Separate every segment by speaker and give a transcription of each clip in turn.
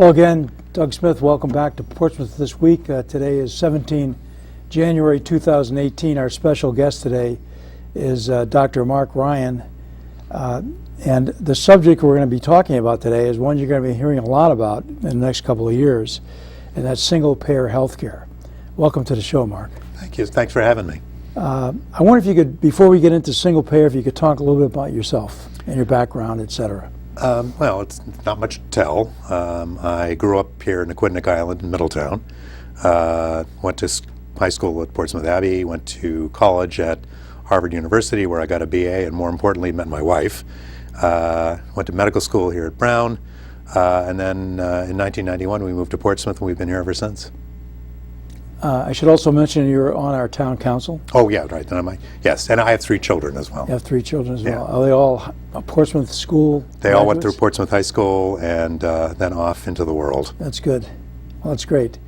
Speaker 1: Hello again, Doug Smith. Welcome back to Portsmouth This Week. Today is 17 January 2018. Our special guest today is Dr. Mark Ryan. And the subject we're going to be talking about today is one you're going to be hearing a lot about in the next couple of years, and that's single-payer health care. Welcome to the show, Mark.
Speaker 2: Thank you. Thanks for having me.
Speaker 1: I wonder if you could, before we get into single-payer, if you could talk a little bit about yourself and your background, et cetera.
Speaker 2: Well, it's not much to tell. I grew up here in Aquidneck Island in Middletown. Went to high school at Portsmouth Abbey, went to college at Harvard University where I got a BA and more importantly met my wife. Went to medical school here at Brown, and then in 1991 we moved to Portsmouth and we've been here ever since.
Speaker 1: I should also mention you're on our town council.
Speaker 2: Oh yeah, right. Yes, and I have 3 children as well.
Speaker 1: You have 3 children as well.
Speaker 2: Yeah.
Speaker 1: Are they all Portsmouth school
Speaker 2: They all went
Speaker 1: graduates?
Speaker 2: through Portsmouth High School and then off into the world.
Speaker 1: That's good. Well, that's great.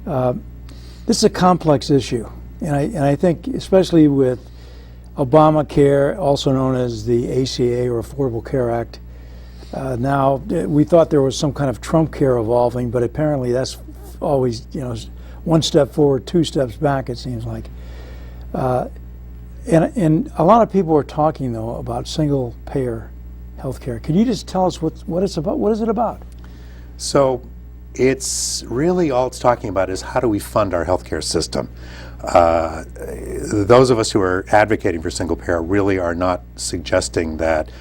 Speaker 1: This is a complex issue, and I think especially with Obamacare, also known as the ACA or Affordable Care Act. Now, we thought there was some kind of Trump care evolving, but apparently that's always, one step forward, 2 steps back, it seems like. And a lot of people are talking, though, about single-payer health care. Can you just tell us what it's about? What is it about?
Speaker 2: So it's really all it's talking about is how do we fund our healthcare system. Those of us who are advocating for single payer really are not suggesting that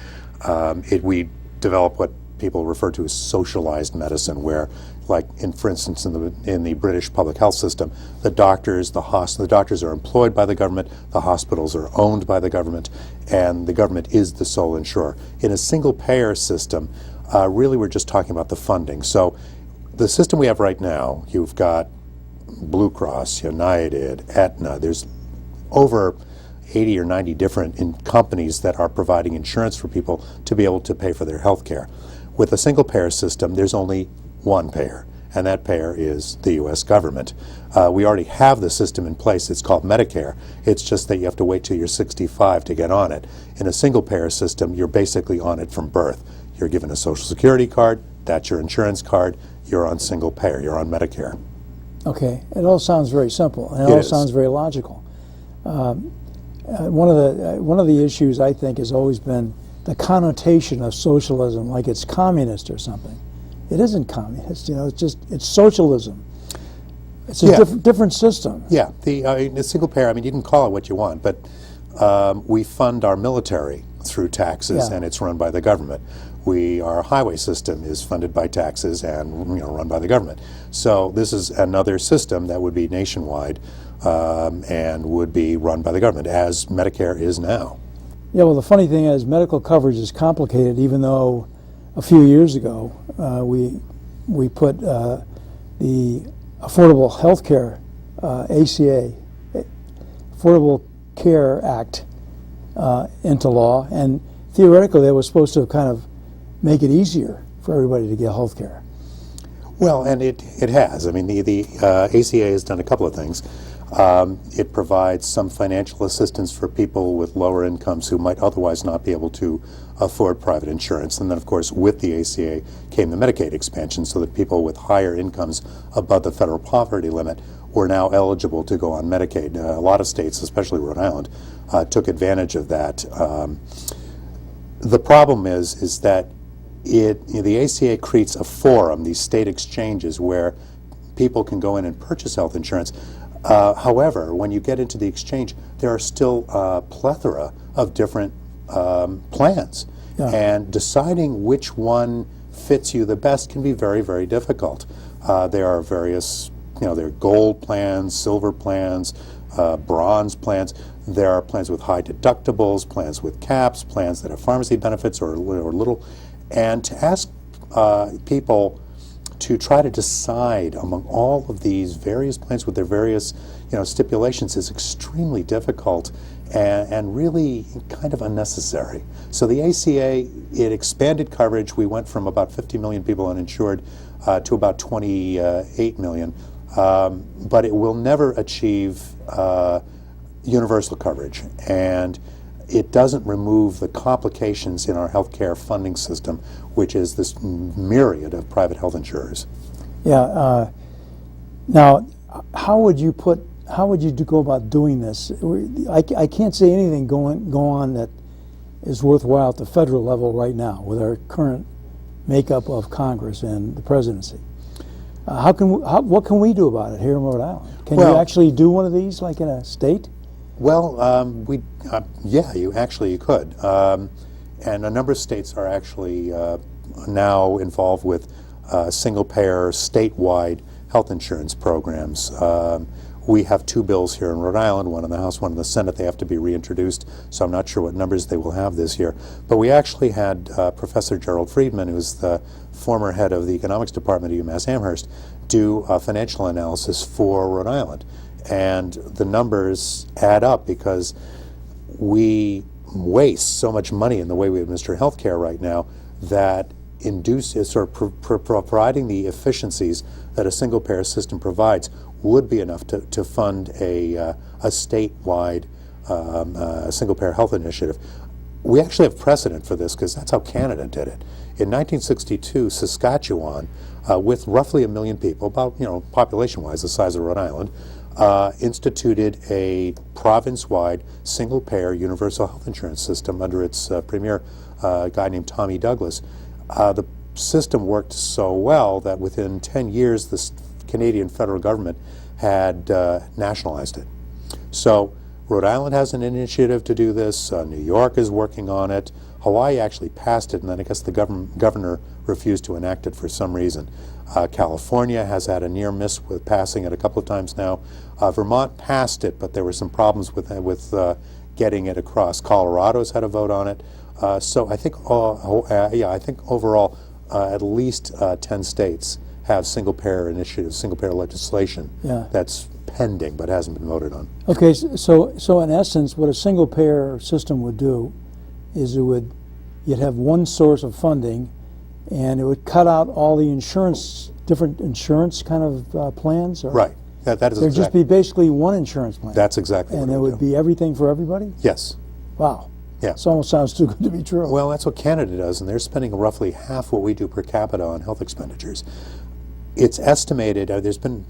Speaker 2: we develop what people refer to as socialized medicine, where, like for instance, in the British public health system, the doctors are employed by the government, the hospitals are owned by the government, and the government is the sole insurer. In a single payer system, really we're just talking about the funding. So the system we have right now, you've got Blue Cross, United, Aetna. There's over 80 or 90 different companies that are providing insurance for people to be able to pay for their health care. With a single payer system, there's only one payer, and that payer is the U.S. government. We already have the system in place. It's called Medicare. It's just that you have to wait till you're 65 to get on it. In a single payer system, you're basically on it from birth. You're given a Social Security card, that's your insurance card, you're on single payer, you're on Medicare.
Speaker 1: Okay, it all sounds very simple, and it all sounds very logical. One of the issues I think has always been the connotation of socialism, like it's communist or something. It isn't communist, it's socialism. It's a different system.
Speaker 2: Yeah, the single payer, you can call it what you want, but we fund our military through taxes, and it's run by the government. Our highway system is funded by taxes and run by the government. So this is another system that would be nationwide and would be run by the government, as Medicare is now.
Speaker 1: Yeah, well, the funny thing is medical coverage is complicated, even though a few years ago we put the Affordable Health Care, ACA, Affordable Care Act into law, and theoretically that was supposed to kind of make it easier for everybody to get health care.
Speaker 2: Well, and it has. The ACA has done a couple of things. It provides some financial assistance for people with lower incomes who might otherwise not be able to afford private insurance. And then, of course, with the ACA came the Medicaid expansion, so that people with higher incomes above the federal poverty limit were now eligible to go on Medicaid. A lot of states, especially Rhode Island, took advantage of that. The problem is that the ACA creates a forum, these state exchanges, where people can go in and purchase health insurance. However, when you get into the exchange, there are still a plethora of different plans, and deciding which one fits you the best can be very, very difficult. There are various, there are gold plans, silver plans, bronze plans. There are plans with high deductibles, plans with caps, plans that have pharmacy benefits or little. And to ask people to try to decide among all of these various plans with their various stipulations is extremely difficult and really kind of unnecessary. So the ACA, it expanded coverage. We went from about 50 million people uninsured to about 28 million, but it will never achieve universal coverage. And it doesn't remove the complications in our healthcare funding system, which is this myriad of private health insurers.
Speaker 1: Yeah. Now, how would you go about doing this? I can't say anything go on that is worthwhile at the federal level right now with our current makeup of Congress and the presidency. What can we do about it here in Rhode Island? Can you actually do one of these, like in a state?
Speaker 2: Well, yeah, you could, and a number of states are actually now involved with single-payer statewide health insurance programs. We have two bills here in Rhode Island, one in the House, one in the Senate. They have to be reintroduced, so I'm not sure what numbers they will have this year. But we actually had Professor Gerald Friedman, who's the former head of the economics department at UMass Amherst, do a financial analysis for Rhode Island. And the numbers add up because we waste so much money in the way we administer healthcare right now that providing the efficiencies that a single-payer system provides would be enough to fund a statewide single-payer health initiative. We actually have precedent for this because that's how Canada did it. In 1962, Saskatchewan, with roughly 1 million people, about population-wise the size of Rhode Island, instituted a province-wide single-payer universal health insurance system under its premier, a guy named Tommy Douglas. The system worked so well that within 10 years the Canadian federal government had nationalized it. So Rhode Island has an initiative to do this. New York is working on it. Hawaii actually passed it, and then I guess the governor refused to enact it for some reason. California has had a near miss with passing it a couple of times now. Vermont passed it, but there were some problems with getting it across. Colorado's had a vote on it. So I think, I think overall, at least 10 states have single-payer initiatives, single-payer legislation that's pending but hasn't been voted on.
Speaker 1: Okay, so in essence, what a single-payer system would do is you'd have one source of funding, and it would cut out all the different insurance kind of plans? Or
Speaker 2: Right. That is
Speaker 1: there'd just be basically one insurance plan?
Speaker 2: That's exactly what it would do.
Speaker 1: And it would be everything for everybody?
Speaker 2: Yes.
Speaker 1: Wow.
Speaker 2: Yeah.
Speaker 1: This almost sounds too good to be true.
Speaker 2: Well, that's what Canada does, and they're spending roughly half what we do per capita on health expenditures. It's estimated, there's been,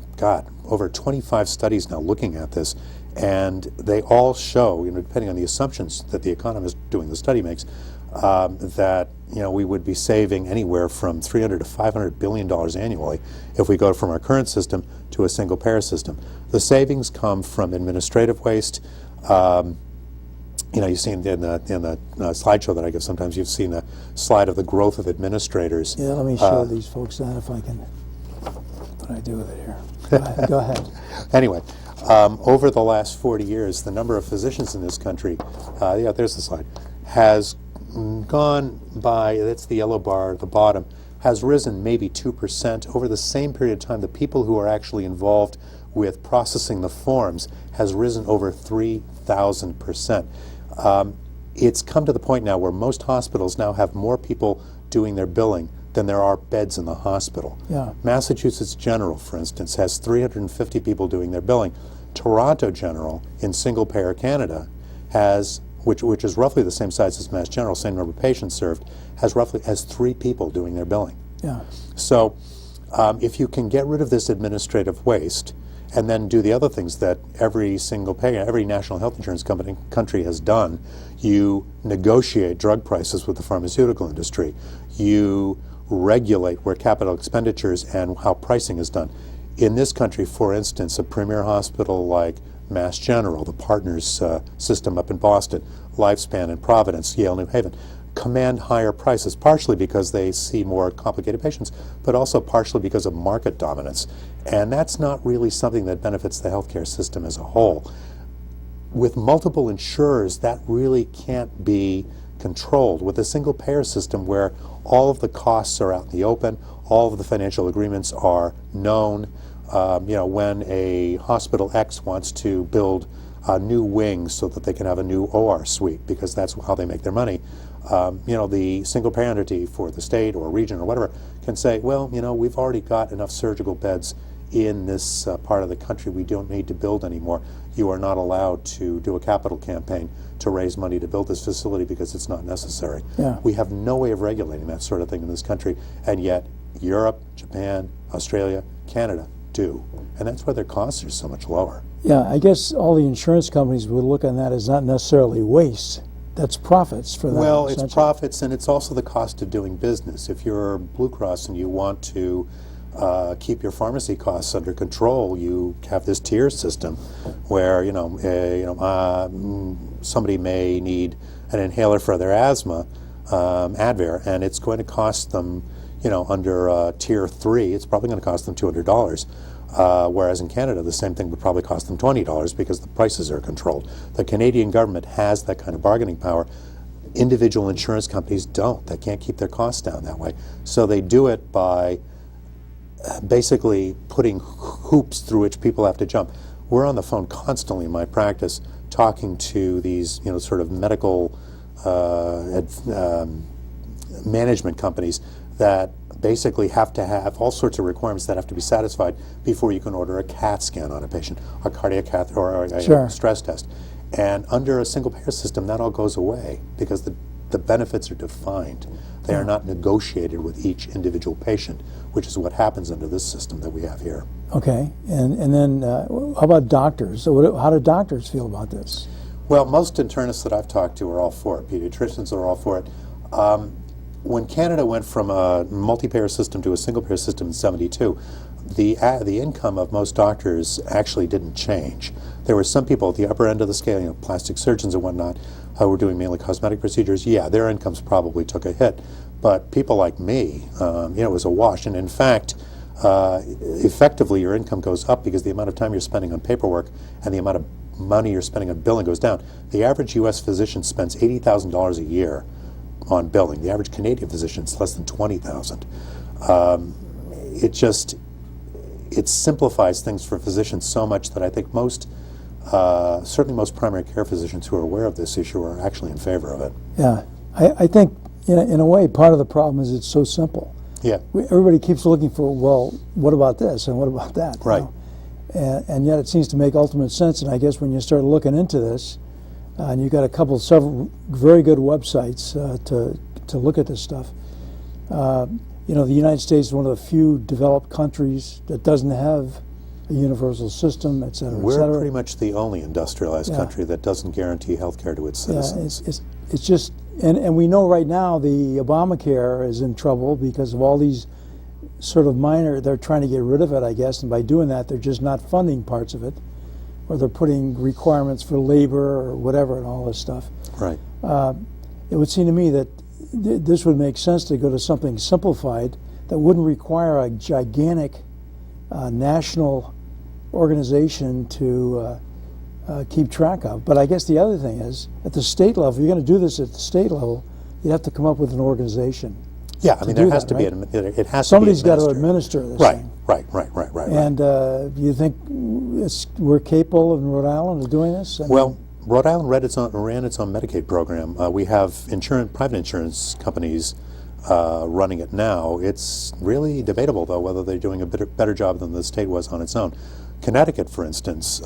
Speaker 2: over 25 studies now looking at this, and they all show, depending on the assumptions that the economist doing the study makes, that we would be saving anywhere from $300 to $500 billion annually if we go from our current system to a single-payer system. The savings come from administrative waste. You've seen in the slideshow that I give sometimes, you've seen the slide of the growth of administrators.
Speaker 1: Yeah, let me show these folks that if I can. What do I do with it here? Go ahead.
Speaker 2: Anyway, over the last 40 years, the number of physicians in this country, there's the slide, has gone by, that's the yellow bar at the bottom, has risen maybe 2%. Over the same period of time, the people who are actually involved with processing the forms has risen over 3,000%. It's come to the point now where most hospitals now have more people doing their billing than there are beds in the hospital.
Speaker 1: Yeah.
Speaker 2: Massachusetts General, for instance, has 350 people doing their billing. Toronto General in single-payer Canada has, which is roughly the same size as Mass General, same number of patients served, has 3 people doing their billing.
Speaker 1: Yeah.
Speaker 2: So if you can get rid of this administrative waste and then do the other things that every national health insurance country has done, you negotiate drug prices with the pharmaceutical industry, you regulate where capital expenditures and how pricing is done. In this country, for instance, a premier hospital like Mass General, the Partners system up in Boston, Lifespan in Providence, Yale, New Haven, command higher prices, partially because they see more complicated patients, but also partially because of market dominance. And that's not really something that benefits the healthcare system as a whole. With multiple insurers, that really can't be controlled. With a single payer system where all of the costs are out in the open, all of the financial agreements are known, when a hospital X wants to build a new wing so that they can have a new OR suite, because that's how they make their money, the single payer entity for the state or region or whatever can say, well, we've already got enough surgical beds in this part of the country we don't need to build anymore. You are not allowed to do a capital campaign to raise money to build this facility because it's not necessary.
Speaker 1: Yeah.
Speaker 2: We have no way of regulating that sort of thing in this country, and yet Europe, Japan, Australia, Canada do. And that's why their costs are so much lower.
Speaker 1: Yeah, I guess all the insurance companies would look on that as not necessarily waste. That's profits for them.
Speaker 2: Well, it's
Speaker 1: essentially.
Speaker 2: profits, and it's also the cost of doing business. If you're Blue Cross and you want to keep your pharmacy costs under control, you have this tier system where somebody may need an inhaler for their asthma, Advair, and it's going to cost them, under tier 3, it's probably going to cost them $200. Whereas in Canada, the same thing would probably cost them $20 because the prices are controlled. The Canadian government has that kind of bargaining power. Individual insurance companies don't. They can't keep their costs down that way. So they do it by basically putting hoops through which people have to jump. We're on the phone constantly in my practice talking to these, sort of medical management companies that basically have to have all sorts of requirements that have to be satisfied before you can order a CAT scan on a patient, a cardiac cath, or a
Speaker 1: Sure.
Speaker 2: stress test. And under a single payer system, that all goes away because the benefits are defined. They are not negotiated with each individual patient, which is what happens under this system that we have here.
Speaker 1: Okay, and then how about doctors? So how do doctors feel about this?
Speaker 2: Well, most internists that I've talked to are all for it. Pediatricians are all for it. When Canada went from a multi-payer system to a single-payer system in '72, the income of most doctors actually didn't change. There were some people at the upper end of the scale, plastic surgeons and whatnot, who were doing mainly cosmetic procedures. Yeah, their incomes probably took a hit. But people like me, it was a wash. And in fact, effectively your income goes up because the amount of time you're spending on paperwork and the amount of money you're spending on billing goes down. The average U.S. physician spends $80,000 a year on billing. The average Canadian physician is less than $20,000. It simplifies things for physicians so much that I think certainly most primary care physicians who are aware of this issue are actually in favor of it.
Speaker 1: Yeah, I think in a way part of the problem is it's so simple.
Speaker 2: Yeah.
Speaker 1: Everybody keeps looking for, well, what about this and what about that?
Speaker 2: Right.
Speaker 1: And yet it seems to make ultimate sense. And I guess when you start looking into this, and you've got several very good websites to look at this stuff. The United States is one of the few developed countries that doesn't have a universal system, et cetera, et
Speaker 2: We're
Speaker 1: cetera.
Speaker 2: pretty much the only industrialized country that doesn't guarantee health care to its citizens.
Speaker 1: Yeah, it's just, and we know right now the Obamacare is in trouble because of all these sort of they're trying to get rid of it, I guess, and by doing that, they're just not funding parts of it, or they're putting requirements for labor or whatever and all this stuff.
Speaker 2: Right.
Speaker 1: It would seem to me that this would make sense to go to something simplified that wouldn't require a gigantic national organization to keep track of. But I guess the other thing is, at the state level, if you're going to do this at the state level, you have to come up with an organization.
Speaker 2: Yeah, I mean, there has to be, it has to be
Speaker 1: Somebody's got to
Speaker 2: administered.
Speaker 1: administer this
Speaker 2: Right,
Speaker 1: thing.
Speaker 2: right.
Speaker 1: And do you think we're capable in Rhode Island of doing this?
Speaker 2: Well, Rhode Island ran its own Medicaid program. We have private insurance companies running it now. It's really debatable, though, whether they're doing a better job than the state was on its own. Connecticut, for instance,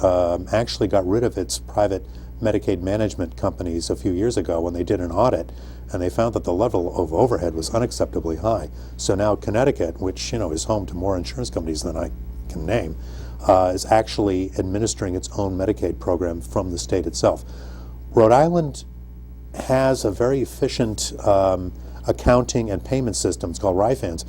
Speaker 2: actually got rid of its private Medicaid management companies a few years ago when they did an audit, and they found that the level of overhead was unacceptably high. So now Connecticut, which is home to more insurance companies than I can name, is actually administering its own Medicaid program from the state itself. Rhode Island has a very efficient accounting and payment system. It's called RIFANS.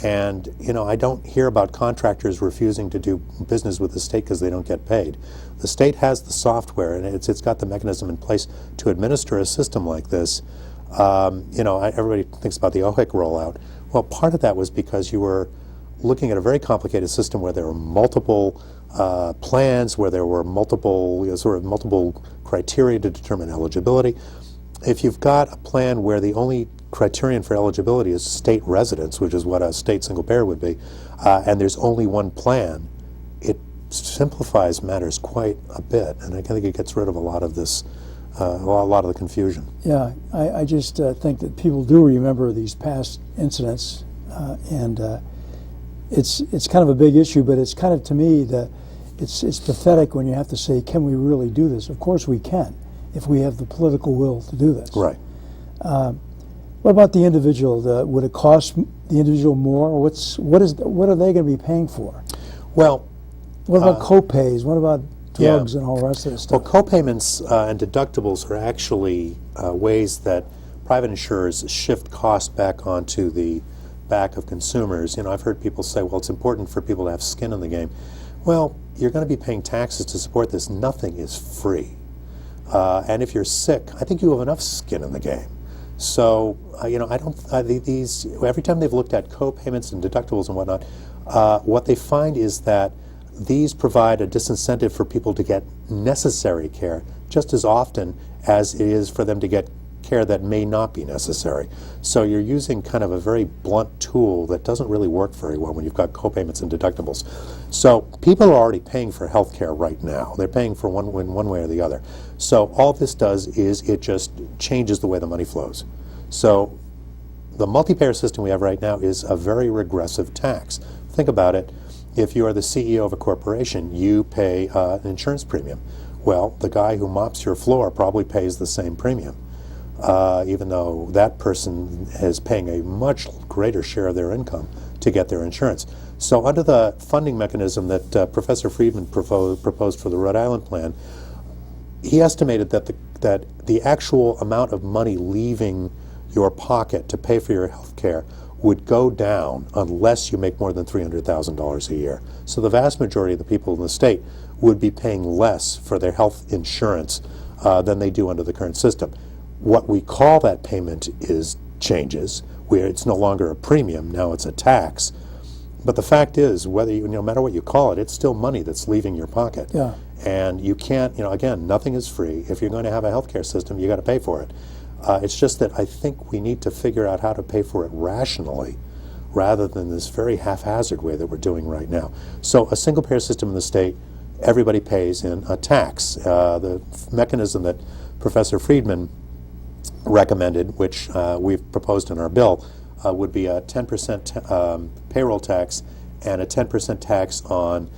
Speaker 2: And, I don't hear about contractors refusing to do business with the state because they don't get paid. The state has the software, and it's got the mechanism in place to administer a system like this. Everybody thinks about the OHIC rollout. Well, part of that was because you were looking at a very complicated system where there were multiple plans, where there were multiple criteria to determine eligibility. If you've got a plan where the only criterion for eligibility is state residence, which is what a state single payer would be, and there's only one plan, it simplifies matters quite a bit, and I think it gets rid of a lot of this, a lot of the confusion.
Speaker 1: Yeah, I just think that people do remember these past incidents, and it's kind of a big issue, but it's kind of, to me, it's pathetic when you have to say, can we really do this? Of course we can, if we have the political will to do this.
Speaker 2: Right.
Speaker 1: What about the individual? Would it cost the individual more? What are they going to be paying for?
Speaker 2: Well,
Speaker 1: what about co-pays? What about drugs
Speaker 2: yeah.
Speaker 1: and all the rest of this stuff?
Speaker 2: Well, co-payments and deductibles are actually ways that private insurers shift costs back onto the back of consumers. You know, I've heard people say, well, it's important for people to have skin in the game. Well, you're going to be paying taxes to support this. Nothing is free. And if you're sick, I think you have enough skin in the game. So, you know, I don't, these, every time they've looked at co-payments and deductibles and whatnot, what they find is that these provide a disincentive for people to get necessary care just as often as it is for them to get care that may not be necessary. So you're using kind of a very blunt tool that doesn't really work very well when you've got co-payments and deductibles. So people are already paying for health care right now. They're paying for one way or the other. So all this does is it just changes the way the money flows. So the multi-payer system we have right now is a very regressive tax. Think about it. If you are the CEO of a corporation, you pay an insurance premium. Well, the guy who mops your floor probably pays the same premium, even though that person is paying a much greater share of their income to get their insurance. So under the funding mechanism that Professor Friedman proposed for the Rhode Island plan, he estimated that the actual amount of money leaving your pocket to pay for your health care would go down unless you make more than $300,000 a year. So the vast majority of the people in the state would be paying less for their health insurance than they do under the current system. What we call that payment is changes, where it's no longer a premium, now it's a tax. But the fact is, whether you, no matter what you call it, it's still money that's leaving your pocket.
Speaker 1: Yeah.
Speaker 2: And you can't, you know, again, nothing is free. If you're going to have a healthcare system, you got to pay for it. It's just that I think we need to figure out how to pay for it rationally rather than this very haphazard way that we're doing right now. So a single payer system in the state, everybody pays in a tax. The mechanism that Professor Friedman recommended, which we've proposed in our bill, would be a 10% payroll tax and a 10% tax on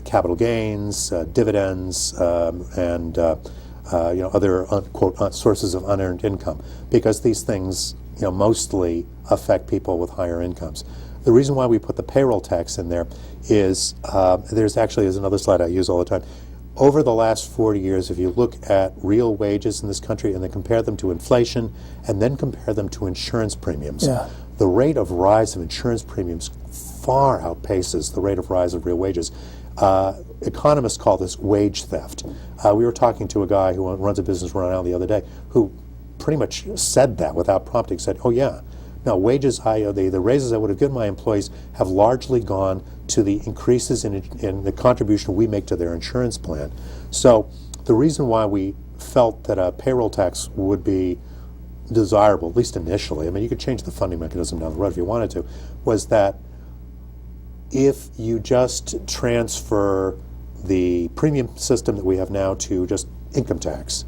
Speaker 2: capital gains, dividends, and you know, other quote sources of unearned income, because these things, you know, mostly affect people with higher incomes. The reason why we put the payroll tax in there is there's another slide I use all the time. Over the last 40 years, if you look at real wages in this country and then compare them to inflation and then compare them to insurance premiums,
Speaker 1: Yeah.
Speaker 2: the rate of rise of insurance premiums far outpaces the rate of rise of real wages. Economists call this wage theft. We were talking to a guy who runs a business in Rhode Island the other day who pretty much said that without prompting, said, oh yeah, no, wages, the raises I would have given my employees have largely gone to the increases in the contribution we make to their insurance plan. So the reason why we felt that a payroll tax would be desirable, at least initially, I mean, you could change the funding mechanism down the road if you wanted to, was that if you just transfer the premium system that we have now to just income tax,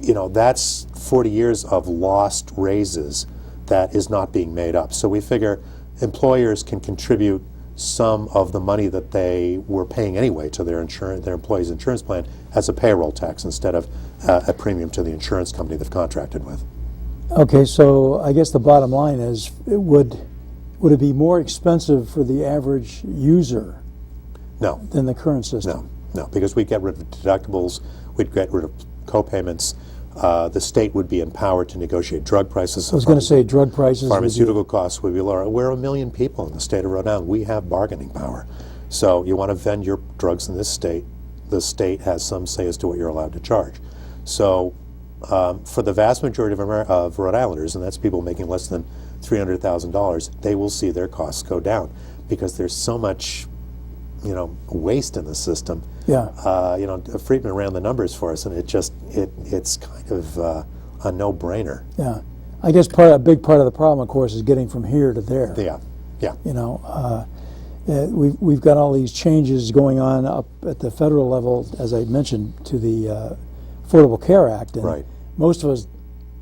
Speaker 2: you know, that's 40 years of lost raises that is not being made up. So we figure employers can contribute some of the money that they were paying anyway to their employees' insurance plan as a payroll tax instead of a premium to the insurance company they've contracted with.
Speaker 1: Okay, so I guess the bottom line is, would it be more expensive for the average user
Speaker 2: No.
Speaker 1: than the current system?
Speaker 2: No, because we'd get rid of deductibles, we'd get rid of co-payments. The state would be empowered to negotiate drug prices.
Speaker 1: I was going to say drug prices.
Speaker 2: Pharmaceutical costs would be lower. We're 1 million people in the state of Rhode Island. We have bargaining power. So you want to vend your drugs in this state, the state has some say as to what you're allowed to charge. So for the vast majority of Rhode Islanders, and that's people making less than $300,000, they will see their costs go down because there's so much, you know, waste in the system.
Speaker 1: Yeah.
Speaker 2: You know, Friedman ran the numbers for us, and it's kind of a no-brainer.
Speaker 1: Yeah. I guess a big part of the problem, of course, is getting from here to there.
Speaker 2: Yeah. Yeah.
Speaker 1: You know, we've got all these changes going on up at the federal level, as I mentioned, to the Affordable Care Act, and
Speaker 2: Right.
Speaker 1: most of us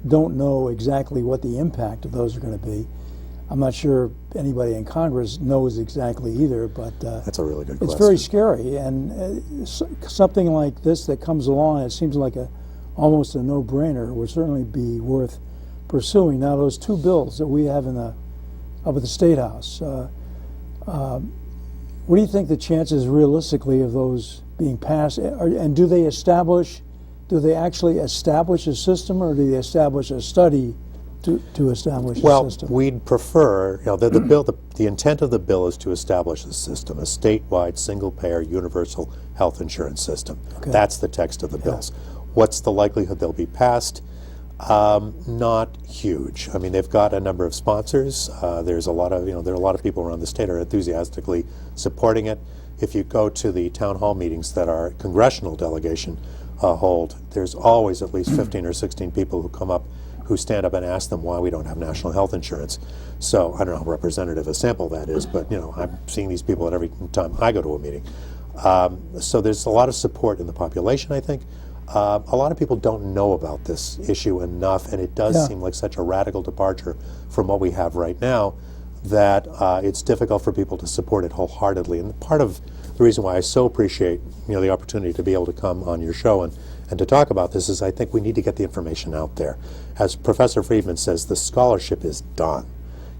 Speaker 1: don't know exactly what the impact of those are going to be. I'm not sure anybody in Congress knows exactly either, but
Speaker 2: That's a really good
Speaker 1: it's
Speaker 2: question.
Speaker 1: very scary. And something like this that comes along, it seems like almost a no-brainer, would certainly be worth pursuing. Now, those two bills that we have up at the State House, what do you think the chances realistically of those being passed? And do they actually establish a system, or do they establish a study to establish a system?
Speaker 2: Well, we'd prefer, the intent of the bill is to establish a system, a statewide single-payer universal health insurance system.
Speaker 1: Okay.
Speaker 2: That's the text of the bills. What's the likelihood they'll be passed? Not huge. I mean, they've got a number of sponsors. There's a lot of, there are a lot of people around the state are enthusiastically supporting it. If you go to the town hall meetings that our congressional delegation hold, there's always at least 15 or 16 people who stand up and ask them why we don't have national health insurance. So I don't know how representative a sample that is, but I'm seeing these people at every time I go to a meeting. So there's a lot of support in the population, I think. A lot of people don't know about this issue enough, and it does seem like such a radical departure from what we have right now that it's difficult for people to support it wholeheartedly. And part of the reason why I so appreciate the opportunity to be able to come on your show and to talk about this is I think we need to get the information out there. As Professor Friedman says, the scholarship is done.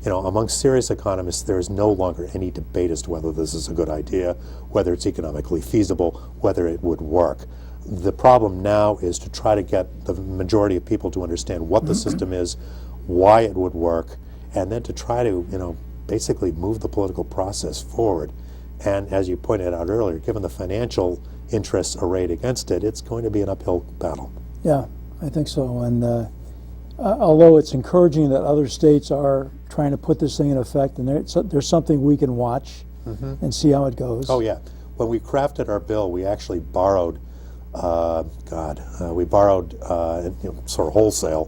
Speaker 2: Among serious economists, there is no longer any debate as to whether this is a good idea, whether it's economically feasible, whether it would work. The problem now is to try to get the majority of people to understand what the system is, why it would work, and then to try to, basically move the political process forward. And as you pointed out earlier, given the financial interests arrayed against it, it's going to be an uphill battle.
Speaker 1: Yeah, I think so. And although it's encouraging that other states are trying to put this thing in effect, and there's something we can watch and see how it goes.
Speaker 2: Oh yeah, when we crafted our bill, we actually borrowed, sort of wholesale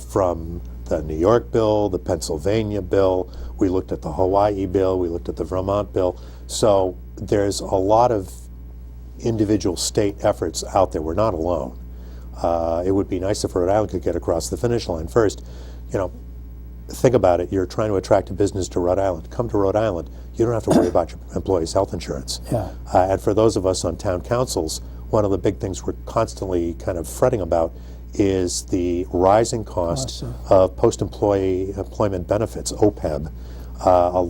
Speaker 2: from the New York bill, the Pennsylvania bill. We looked at the Hawaii bill. We looked at the Vermont bill. So there's a lot of individual state efforts out there. We're not alone. It would be nice if Rhode Island could get across the finish line first. Think about it. You're trying to attract a business to Rhode Island. Come to Rhode Island. You don't have to worry about your employees' health insurance.
Speaker 1: Yeah.
Speaker 2: And for those of us on town councils, one of the big things we're constantly kind of fretting about is the rising cost of post-employment benefits, OPEB.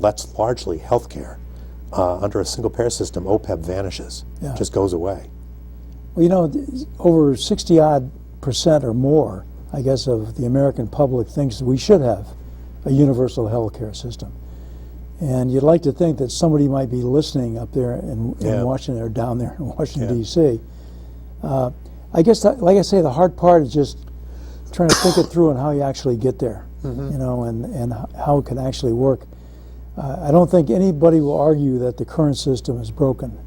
Speaker 2: That's largely health care. Under a single-payer system, OPEB vanishes, just goes away.
Speaker 1: Well, over 60-odd% or more, I guess, of the American public thinks that we should have a universal health care system. And you'd like to think that somebody might be listening up there in Washington or down there in Washington, D.C. I guess, like I say, the hard part is just trying to think it through and how you actually get there, and how it can actually work. I don't think anybody will argue that the current system is broken,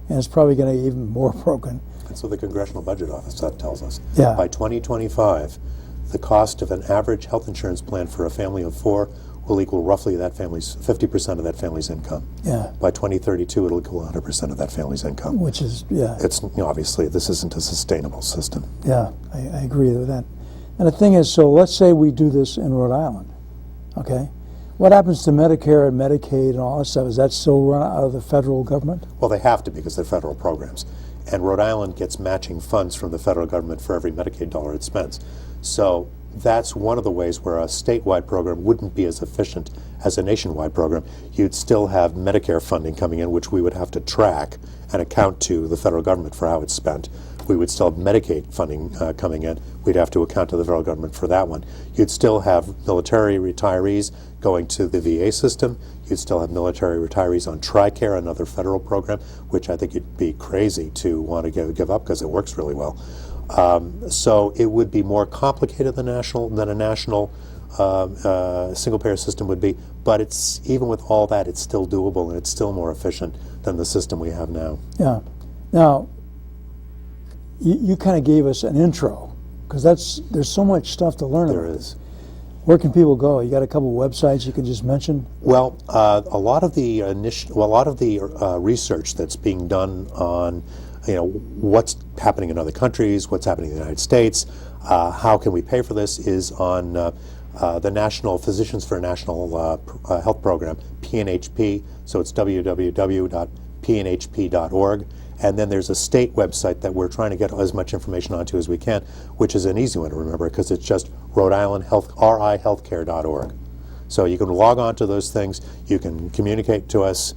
Speaker 1: and it's probably going to be even more broken.
Speaker 2: That's what the Congressional Budget Office tells us.
Speaker 1: Yeah.
Speaker 2: By 2025, the cost of an average health insurance plan for a family of 4 will equal roughly that family's 50% of that family's income.
Speaker 1: Yeah.
Speaker 2: By 2032, it'll equal 100% of that family's income.
Speaker 1: Which is,
Speaker 2: It's obviously this isn't a sustainable system.
Speaker 1: Yeah, I agree with that. And the thing is, so let's say we do this in Rhode Island, okay? What happens to Medicare and Medicaid and all that stuff? Is that still run out of the federal government?
Speaker 2: Well, they have to because they're federal programs. And Rhode Island gets matching funds from the federal government for every Medicaid dollar it spends. So that's one of the ways where a statewide program wouldn't be as efficient as a nationwide program. You'd still have Medicare funding coming in, which we would have to track and account to the federal government for how it's spent. We would still have Medicaid funding coming in. We'd have to account to the federal government for that one. You'd still have military retirees going to the VA system. You'd still have military retirees on TRICARE, another federal program, which I think you'd be crazy to want to give up because it works really well. So it would be more complicated than a national single-payer system would be, but it's even with all that, it's still doable and it's still more efficient than the system we have now.
Speaker 1: Yeah. Now, you kind of gave us an intro, because there's so much stuff to learn about.
Speaker 2: There is.
Speaker 1: Where can people go? You got a couple websites you can just mention?
Speaker 2: Well, a lot of the research that's being done on, what's happening in other countries, what's happening in the United States, how can we pay for this, is on the National Physicians for a National Health Program, PNHP, so it's www.pnhp.org. And then there's a state website that we're trying to get as much information onto as we can, which is an easy one to remember because it's just Rhode Island RIHealthcare.org. So you can log on to those things, you can communicate to us,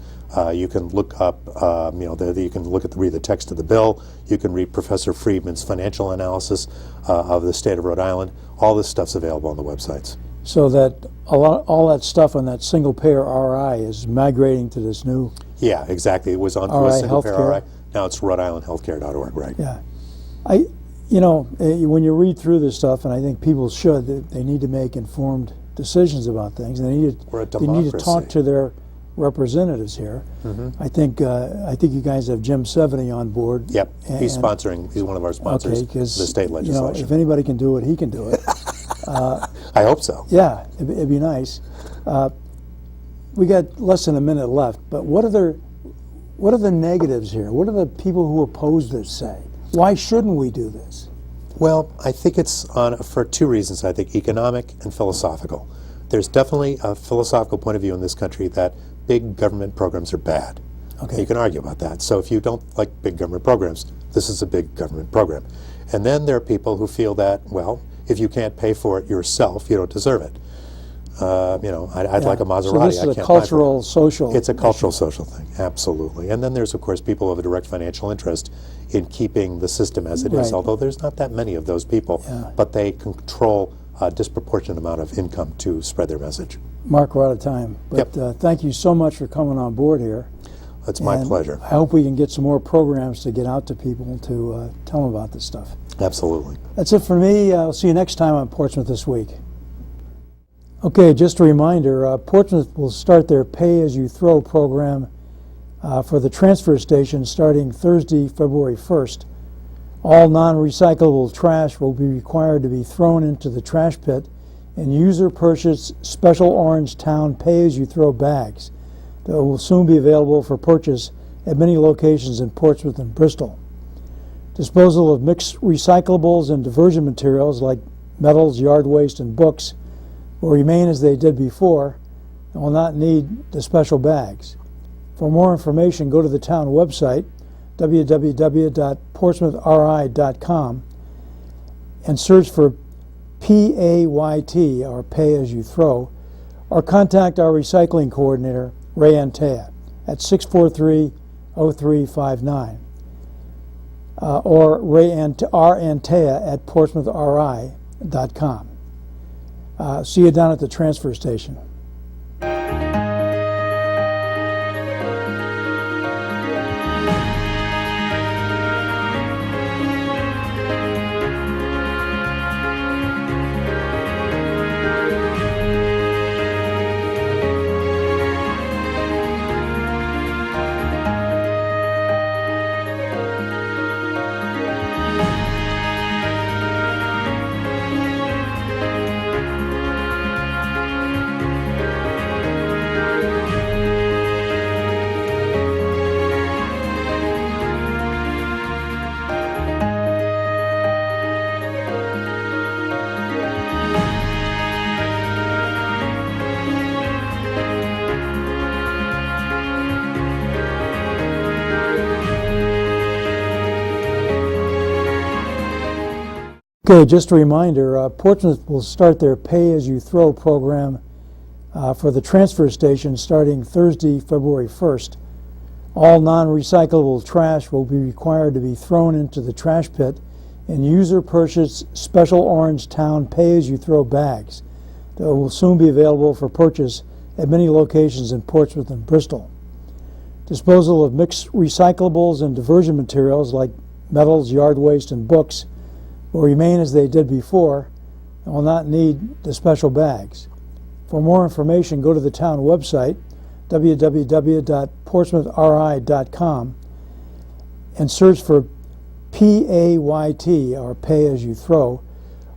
Speaker 2: you can look up, you can read the text of the bill, you can read Professor Friedman's financial analysis of the state of Rhode Island. All this stuff's available on the websites.
Speaker 1: So that all that stuff on that single payer RI is migrating to this new.
Speaker 2: Yeah, exactly. It was on
Speaker 1: RI
Speaker 2: a single payer
Speaker 1: healthcare.
Speaker 2: RI. Now it's RhodeIslandHealthcare.org, right?
Speaker 1: Yeah, when you read through this stuff, and I think people should, they need to make informed decisions about things. And
Speaker 2: We're a
Speaker 1: they need to
Speaker 2: democracy.
Speaker 1: talk to their representatives here. I think you guys have Jim Seveny on board.
Speaker 2: Yep, he's
Speaker 1: and-
Speaker 2: sponsoring. He's one of our sponsors.
Speaker 1: Okay, because
Speaker 2: the state legislation.
Speaker 1: if anybody can do it, he can do it.
Speaker 2: I hope so.
Speaker 1: Yeah, it'd be nice. We got less than a minute left, but what are the negatives here? What do the people who oppose this say? Why shouldn't we do this?
Speaker 2: Well, I think it's for two reasons. I think economic and philosophical. There's definitely a philosophical point of view in this country that big government programs are bad.
Speaker 1: Okay.
Speaker 2: You can argue about that. So if you don't like big government programs, this is a big government program. And then there are people who feel that, well, if you can't pay for it yourself, you don't deserve it. I'd like a Maserati.
Speaker 1: So this
Speaker 2: I
Speaker 1: is
Speaker 2: can't
Speaker 1: a
Speaker 2: buy
Speaker 1: cultural, social.
Speaker 2: It's a cultural, social thing, absolutely. And then there's, of course, people who have a direct financial interest in keeping the system as it is,
Speaker 1: Right.
Speaker 2: although there's not that many of those people,
Speaker 1: Yeah.
Speaker 2: but they control a disproportionate amount of income to spread their message.
Speaker 1: Mark, we're out of time. But thank you so much for coming on board here.
Speaker 2: It's my
Speaker 1: And
Speaker 2: pleasure.
Speaker 1: I hope we can get some more programs to get out to people to tell them about this stuff.
Speaker 2: Absolutely.
Speaker 1: That's it for me. I'll see you next time on Portsmouth This Week. Okay, just a reminder, Portsmouth will start their pay-as-you-throw program for the transfer station starting Thursday, February 1st. All non-recyclable trash will be required to be thrown into the trash pit and user-purchased special Orange Town pay-as-you-throw bags that will soon be available for purchase at many locations in Portsmouth and Bristol. Disposal of mixed recyclables and diversion materials like metals, yard waste, and books will remain as they did before and will not need the special bags. For more information, go to the town website, www.portsmouthri.com, and search for PAYT, or Pay As You Throw, or contact our recycling coordinator, Ray Antea, at 643-0359, or rantea at portsmouthri.com. See you down at the transfer station. Okay, just a reminder, Portsmouth will start their pay-as-you-throw program for the transfer station starting Thursday, February 1st. All non-recyclable trash will be required to be thrown into the trash pit and user-purchased special Orange Town pay-as-you-throw bags that will soon be available for purchase at many locations in Portsmouth and Bristol. Disposal of mixed recyclables and diversion materials like metals, yard waste, and books will remain as they did before and will not need the special bags. For more information, go to the town website, www.portsmouthri.com, and search for PAYT, or Pay As You Throw,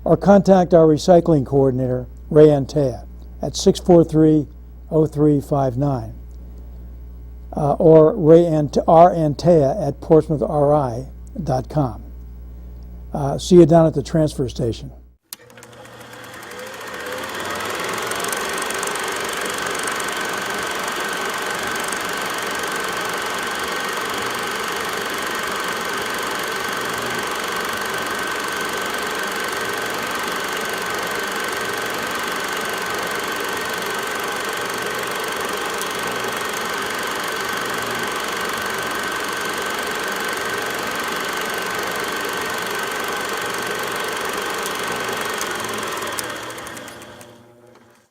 Speaker 1: or contact our recycling coordinator, Ray Antea, at 643-0359, or rantea at portsmouthri.com. See you down at the transfer station.